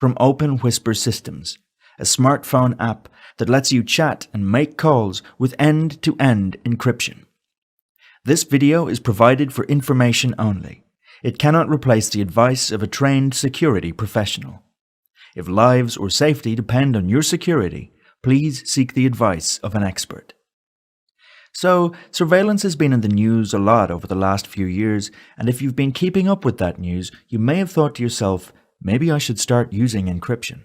from Open Whisper Systems, a smartphone app that lets you chat and make calls with end-to-end encryption. This video is provided for information only. It cannot replace the advice of a trained security professional. If lives or safety depend on your security, please seek the advice of an expert. So, surveillance has been in the news a lot over the last few years, and if you've been keeping up with that news, you may have thought to yourself, maybe I should start using encryption.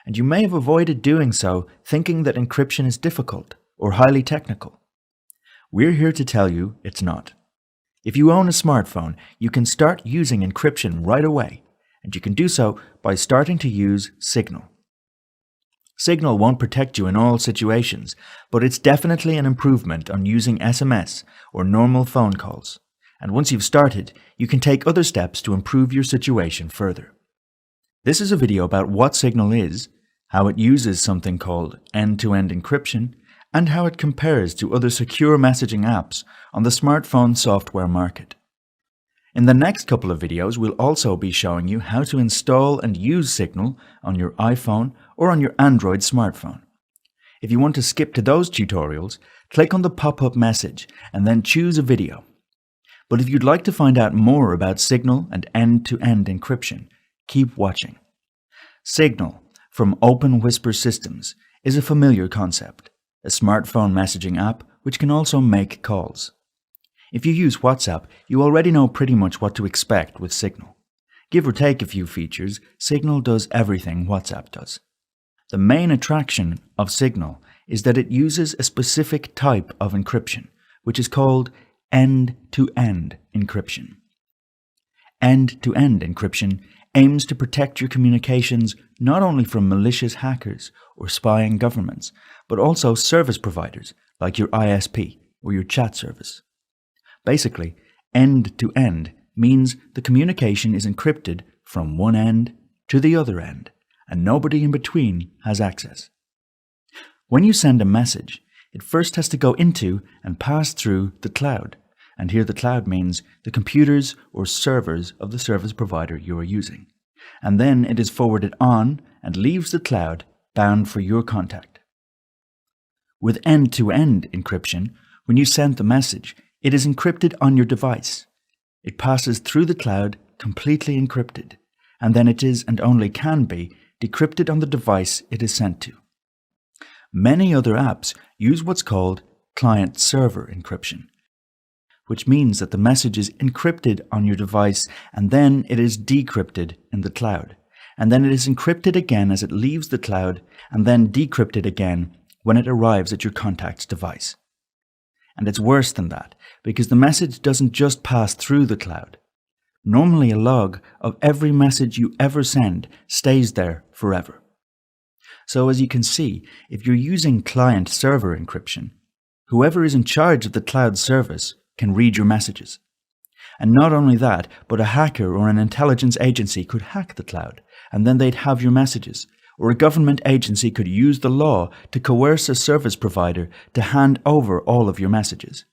And you may have avoided doing so, thinking that encryption is difficult or highly technical. We're here to tell you it's not. If you own a smartphone, you can start using encryption right away, and you can do so by starting to use Signal. Signal won't protect you in all situations, but it's definitely an improvement on using SMS or normal phone calls. And once you've started, you can take other steps to improve your situation further. This is a video about what Signal is, how it uses something called end-to-end encryption, and how it compares to other secure messaging apps on the smartphone software market. In the next couple of videos, we'll also be showing you how to install and use Signal on your iPhone or on your Android smartphone. If you want to skip to those tutorials, click on the pop-up message and then choose a video. But if you'd like to find out more about Signal and end-to-end encryption, keep watching. Signal from Open Whisper Systems is a familiar concept, a smartphone messaging app which can also make calls. If you use WhatsApp, you already know pretty much what to expect with Signal. Give or take a few features, Signal does everything WhatsApp does. The main attraction of Signal is that it uses a specific type of encryption, which is called end-to-end encryption. End-to-end encryption aims to protect your communications not only from malicious hackers or spying governments, but also service providers like your ISP or your chat service. Basically, end-to-end means the communication is encrypted from one end to the other end, and nobody in between has access. When you send a message, it first has to go into and pass through the cloud, and here the cloud means the computers or servers of the service provider you are using, and then it is forwarded on and leaves the cloud bound for your contact. With end-to-end encryption, when you send the message, it is encrypted on your device. It passes through the cloud completely encrypted, and then it is, and only can be, decrypted on the device it is sent to. Many other apps use what's called client-server encryption, which means that the message is encrypted on your device and then it is decrypted in the cloud, and then it is encrypted again as it leaves the cloud and then decrypted again when it arrives at your contact's device. And it's worse than that, because the message doesn't just pass through the cloud. Normally a log of every message you ever send stays there forever. So as you can see, if you're using client-server encryption, whoever is in charge of the cloud service can read your messages. And not only that, but a hacker or an intelligence agency could hack the cloud, and then they'd have your messages. Or a government agency could use the law to coerce a service provider to hand over all of your messages.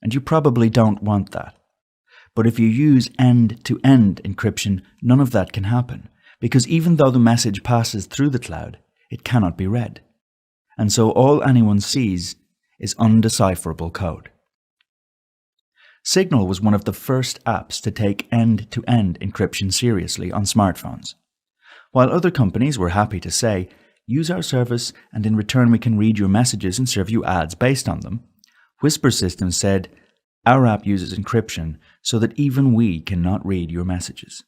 And you probably don't want that. But if you use end-to-end encryption, none of that can happen, because even though the message passes through the cloud, it cannot be read. And so all anyone sees is undecipherable code. Signal was one of the first apps to take end-to-end encryption seriously on smartphones. While other companies were happy to say, use our service and in return we can read your messages and serve you ads based on them, Whisper Systems said, our app uses encryption so that even we cannot read your messages.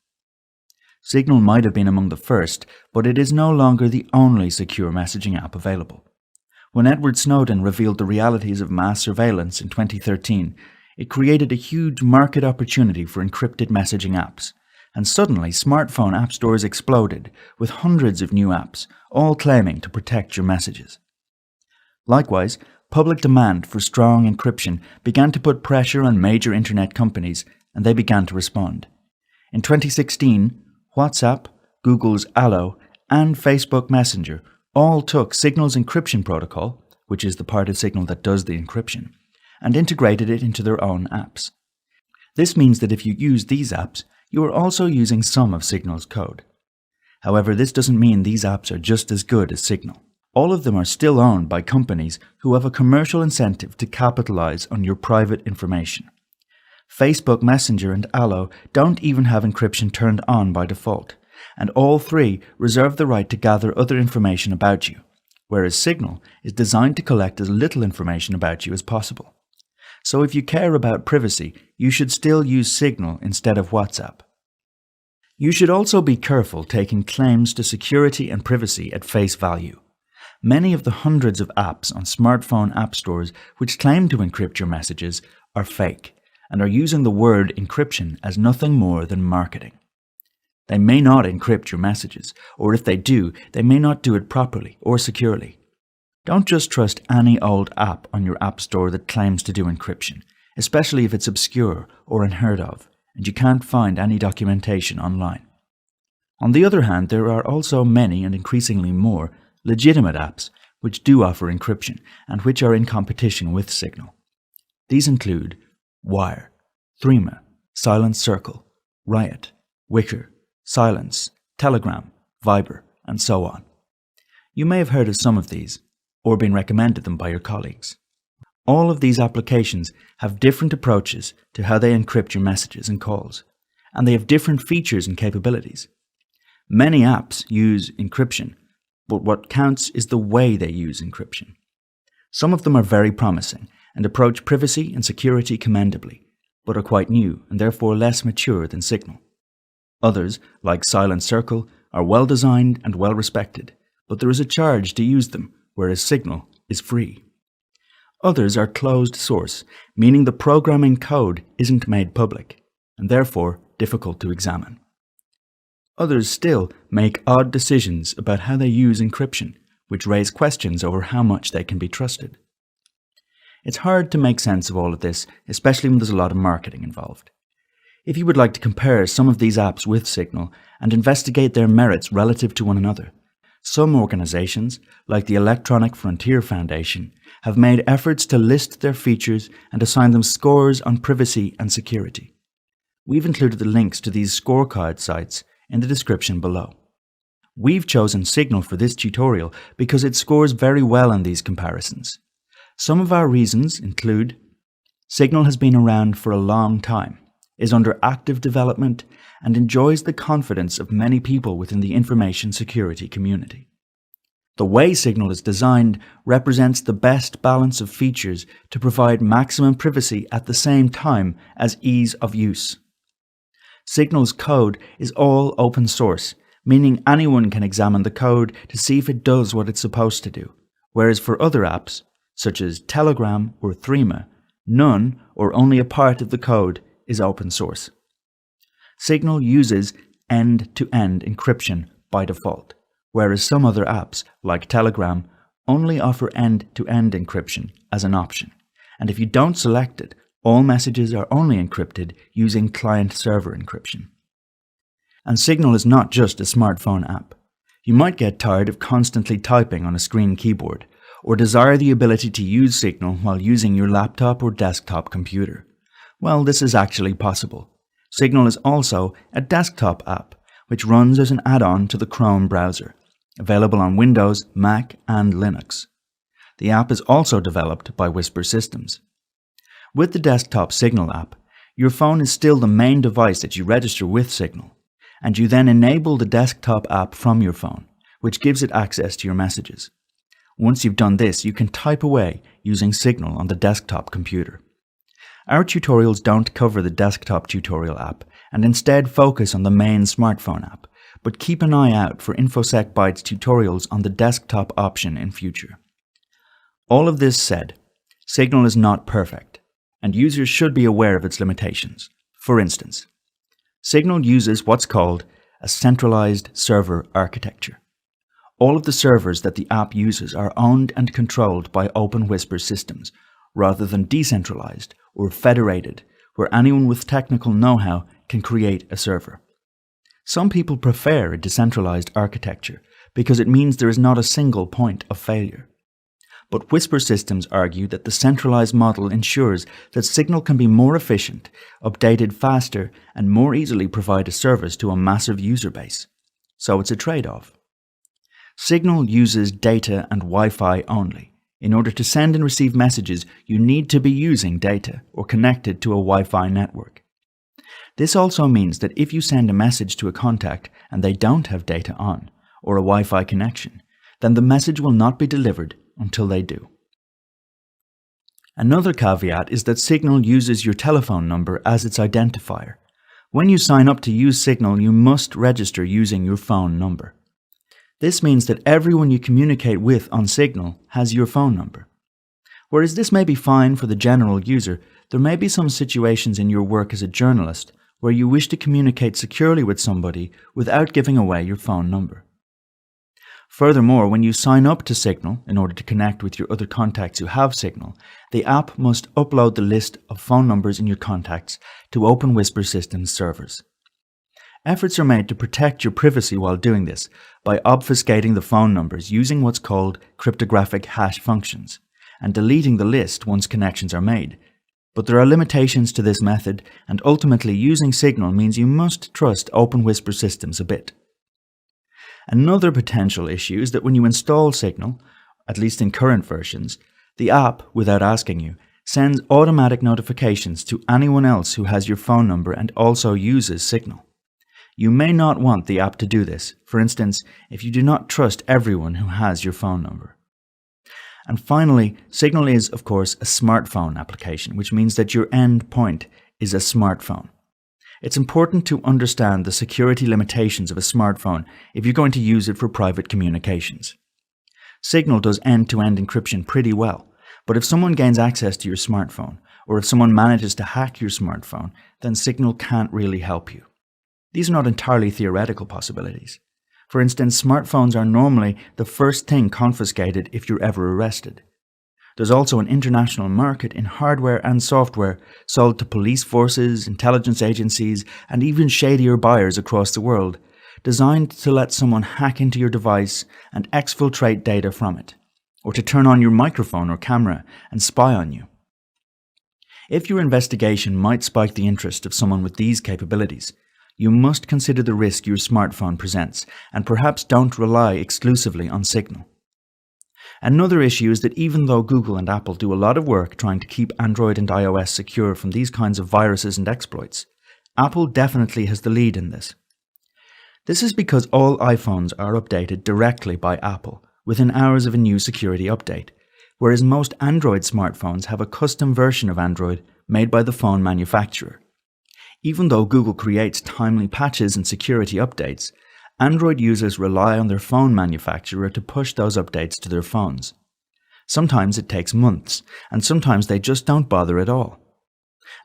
Signal might have been among the first, but it is no longer the only secure messaging app available. When Edward Snowden revealed the realities of mass surveillance in 2013, it created a huge market opportunity for encrypted messaging apps. And suddenly smartphone app stores exploded with hundreds of new apps, all claiming to protect your messages. Likewise, public demand for strong encryption began to put pressure on major internet companies, and they began to respond. In 2016, WhatsApp, Google's Allo, and Facebook Messenger all took Signal's encryption protocol, which is the part of Signal that does the encryption, and integrated it into their own apps. This means that if you use these apps, you are also using some of Signal's code. However, this doesn't mean these apps are just as good as Signal. All of them are still owned by companies who have a commercial incentive to capitalize on your private information. Facebook Messenger and Allo don't even have encryption turned on by default, and all three reserve the right to gather other information about you, whereas Signal is designed to collect as little information about you as possible. So if you care about privacy, you should still use Signal instead of WhatsApp. You should also be careful taking claims to security and privacy at face value. Many of the hundreds of apps on smartphone app stores which claim to encrypt your messages are fake and are using the word encryption as nothing more than marketing. They may not encrypt your messages, or if they do, they may not do it properly or securely. Don't just trust any old app on your app store that claims to do encryption, especially if it's obscure or unheard of, and you can't find any documentation online. On the other hand, there are also many and increasingly more legitimate apps which do offer encryption and which are in competition with Signal. These include Wire, Threema, Silent Circle, Riot, Wicker, Silence, Telegram, Viber, and so on. You may have heard of some of these, or been recommended them by your colleagues. All of these applications have different approaches to how they encrypt your messages and calls, and they have different features and capabilities. Many apps use encryption, but what counts is the way they use encryption. Some of them are very promising and approach privacy and security commendably, but are quite new and therefore less mature than Signal. Others, like Silent Circle, are well designed and well respected, but there is a charge to use them, whereas Signal is free. Others are closed source, meaning the programming code isn't made public, and therefore difficult to examine. Others still make odd decisions about how they use encryption, which raise questions over how much they can be trusted. It's hard to make sense of all of this, especially when there's a lot of marketing involved. If you would like to compare some of these apps with Signal and investigate their merits relative to one another, some organizations, like the Electronic Frontier Foundation, have made efforts to list their features and assign them scores on privacy and security. We've included the links to these scorecard sites in the description below. We've chosen Signal for this tutorial because it scores very well on these comparisons. Some of our reasons include: Signal has been around for a long time, is under active development, and enjoys the confidence of many people within the information security community. The way Signal is designed represents the best balance of features to provide maximum privacy at the same time as ease of use. Signal's code is all open source, meaning anyone can examine the code to see if it does what it's supposed to do, whereas for other apps, such as Telegram or Threema, none or only a part of the code is open source. Signal uses end-to-end encryption by default, whereas some other apps, like Telegram, only offer end-to-end encryption as an option, and if you don't select it, all messages are only encrypted using client-server encryption. And Signal is not just a smartphone app. You might get tired of constantly typing on a screen keyboard, or desire the ability to use Signal while using your laptop or desktop computer. Well, this is actually possible. Signal is also a desktop app, which runs as an add-on to the Chrome browser, available on Windows, Mac, and Linux. The app is also developed by Whisper Systems. With the desktop Signal app, your phone is still the main device that you register with Signal, and you then enable the desktop app from your phone, which gives it access to your messages. Once you've done this, you can type away using Signal on the desktop computer. Our tutorials don't cover the desktop tutorial app and instead focus on the main smartphone app, but keep an eye out for InfoSec Bytes tutorials on the desktop option in future. All of this said, Signal is not perfect, and users should be aware of its limitations. For instance, Signal uses what's called a centralized server architecture. All of the servers that the app uses are owned and controlled by Open Whisper Systems, rather than decentralized or federated, where anyone with technical know-how can create a server. Some people prefer a decentralized architecture because it means there is not a single point of failure. But Whisper Systems argue that the centralized model ensures that Signal can be more efficient, updated faster, and more easily provide a service to a massive user base. so it's a trade-off. Signal uses data and Wi-Fi only. In order to send and receive messages, you need to be using data or connected to a Wi-Fi network. This also means that if you send a message to a contact and they don't have data on, or a Wi-Fi connection, then the message will not be delivered until they do. Another caveat is that Signal uses your telephone number as its identifier. When you sign up to use Signal, you must register using your phone number. This means that everyone you communicate with on Signal has your phone number. Whereas this may be fine for the general user, there may be some situations in your work as a journalist where you wish to communicate securely with somebody without giving away your phone number. Furthermore, when you sign up to Signal in order to connect with your other contacts who have Signal, the app must upload the list of phone numbers in your contacts to OpenWhisper Systems servers. Efforts are made to protect your privacy while doing this by obfuscating the phone numbers using what's called cryptographic hash functions and deleting the list once connections are made. But there are limitations to this method, and ultimately using Signal means you must trust OpenWhisper Systems a bit. Another potential issue is that when you install Signal, at least in current versions, the app, without asking you, sends automatic notifications to anyone else who has your phone number and also uses Signal. You may not want the app to do this, for instance, if you do not trust everyone who has your phone number. And finally, Signal is, of course, a smartphone application, which means that your end point is a smartphone. It's important to understand the security limitations of a smartphone if you're going to use it for private communications. Signal does end-to-end encryption pretty well, but if someone gains access to your smartphone, or if someone manages to hack your smartphone, then Signal can't really help you. These are not entirely theoretical possibilities. For instance, smartphones are normally the first thing confiscated if you're ever arrested. There's also an international market in hardware and software sold to police forces, intelligence agencies, and even shadier buyers across the world, designed to let someone hack into your device and exfiltrate data from it, or to turn on your microphone or camera and spy on you. If your investigation might spike the interest of someone with these capabilities, you must consider the risk your smartphone presents and perhaps don't rely exclusively on Signal. Another issue is that even though Google and Apple do a lot of work trying to keep Android and iOS secure from these kinds of viruses and exploits, Apple definitely has the lead in this. This is because all iPhones are updated directly by Apple within hours of a new security update, whereas most Android smartphones have a custom version of Android made by the phone manufacturer. Even though Google creates timely patches and security updates, Android users rely on their phone manufacturer to push those updates to their phones. Sometimes it takes months, and sometimes they just don't bother at all.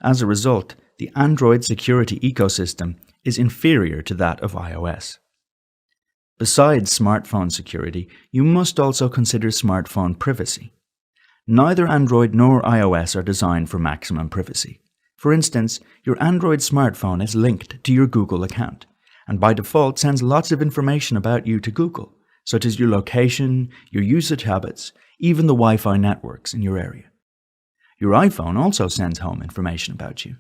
As a result, the Android security ecosystem is inferior to that of iOS. Besides smartphone security, you must also consider smartphone privacy. Neither Android nor iOS are designed for maximum privacy. For instance, your Android smartphone is linked to your Google account, and by default sends lots of information about you to Google, such as your location, your usage habits, even the Wi-Fi networks in your area. Your iPhone also sends home information about you.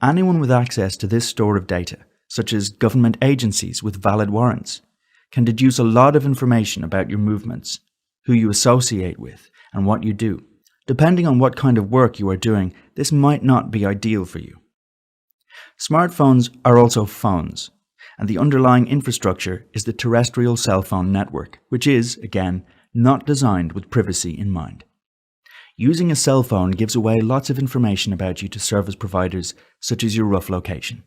Anyone with access to this store of data, such as government agencies with valid warrants, can deduce a lot of information about your movements, who you associate with, and what you do. Depending on what kind of work you are doing, this might not be ideal for you. Smartphones are also phones, and the underlying infrastructure is the terrestrial cell phone network, which is, again, not designed with privacy in mind. Using a cell phone gives away lots of information about you to service providers, such as your rough location.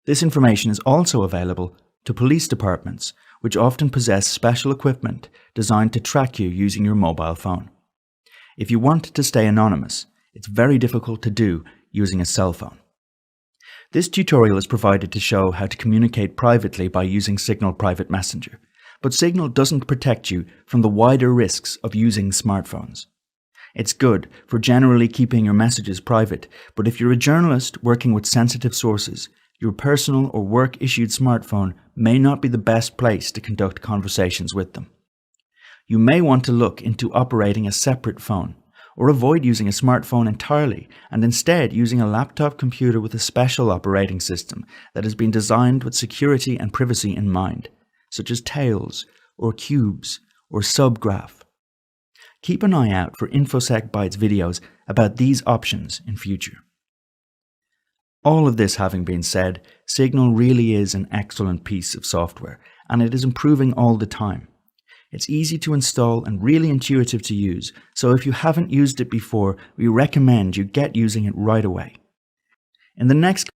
This information is also available to police departments, which often possess special equipment designed to track you using your mobile phone. If you want to stay anonymous, it's very difficult to do using a cell phone. This tutorial is provided to show how to communicate privately by using Signal Private Messenger, but Signal doesn't protect you from the wider risks of using smartphones. It's good for generally keeping your messages private, but if you're a journalist working with sensitive sources, your personal or work-issued smartphone may not be the best place to conduct conversations with them. You may want to look into operating a separate phone, or avoid using a smartphone entirely and instead using a laptop computer with a special operating system that has been designed with security and privacy in mind, such as tails, or cubes, or subgraph. Keep an eye out for InfoSec Bytes videos about these options in future. All of this having been said, Signal really is an excellent piece of software, and it is improving all the time. It's easy to install and really intuitive to use, so if you haven't used it before, we recommend you get using it right away. In the next